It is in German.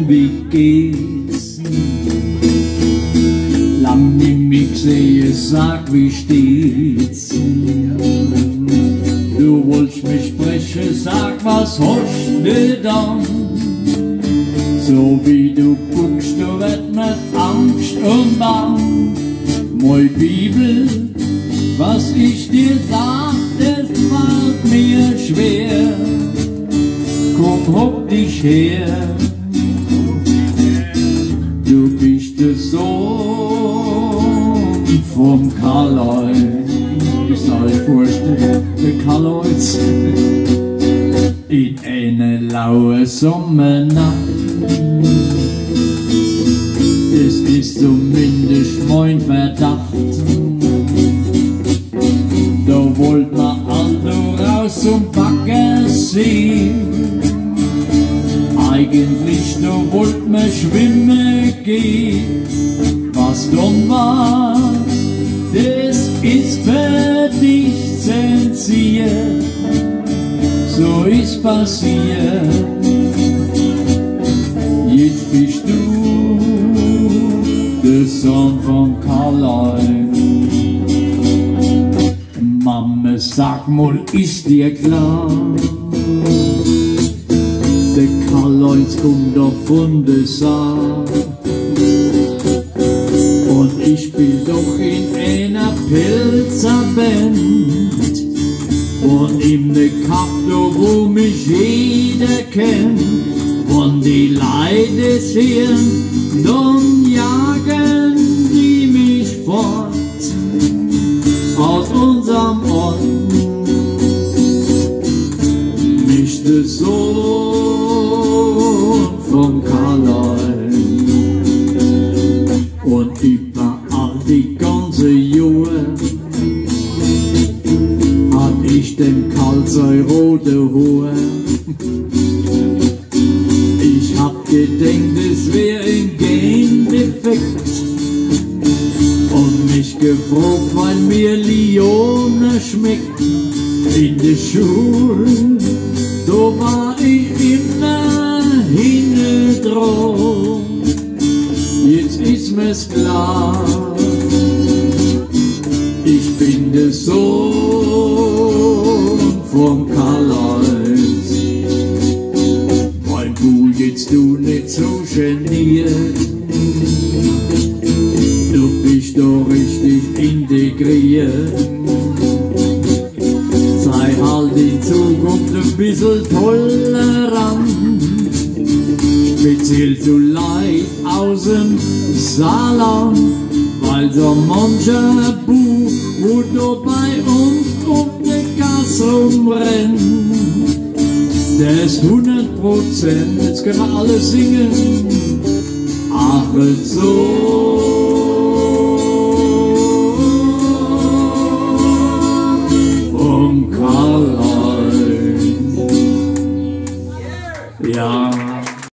wie geht's? Lang nimm mich sehe, sag, wie steht's? Du wolltest mich sprechen, sag, was hast du dann? So wie du guckst, du wird mir Angst und Bang. Moi Bibel, was ich dir sag, es fällt mir schwer. Komm, hock dich her. Du bist der Sohn vom Karl-Heinz. Ist euch vorstellen, der Karl-Heinz in einer lauen Sommernacht. Es ist zumindest mein Verdacht. Da wollt man also raus zum Baggersee. Eigentlich da wollt man schwimmen gehen. Was dann war, das ist für dich zensiert. So ist passiert. Jetzt bist du der Sohn von Karl-Heinz. Mama, sag mal, ist dir klar? Der Karl-Heinz kommt doch von der Saar. Und ich spiel doch in einer Pilzerband. Und in der Kafto, wo mich jeder kennt. Und die Leute sehen, dann jagen die mich fort aus unserem Ort. Nicht der Sohn vom Karl-Heinz. Und über all die ganze Jahre hat ich dem Karl sein rote Haar. Ich hab gedenkt, es wär ein Gendefekt und mich gefragt, weil mir Lione schmeckt. In der Schule, da war ich immer hinten dran. Jetzt ist mir's klar, ich bin der Sohn vom Karl-Heinz. Mein Bu, jetzt du nicht so geniert, du bist doch richtig integriert. Sei halt in Zukunft ein bisschen tolerant, speziell zu Leid aus dem Saarland, weil so mancher Bu, wo du bei uns um die Gasse rumrennt, der ist 100%, jetzt können wir alle singen, ach so. Vom Karl-Heinz.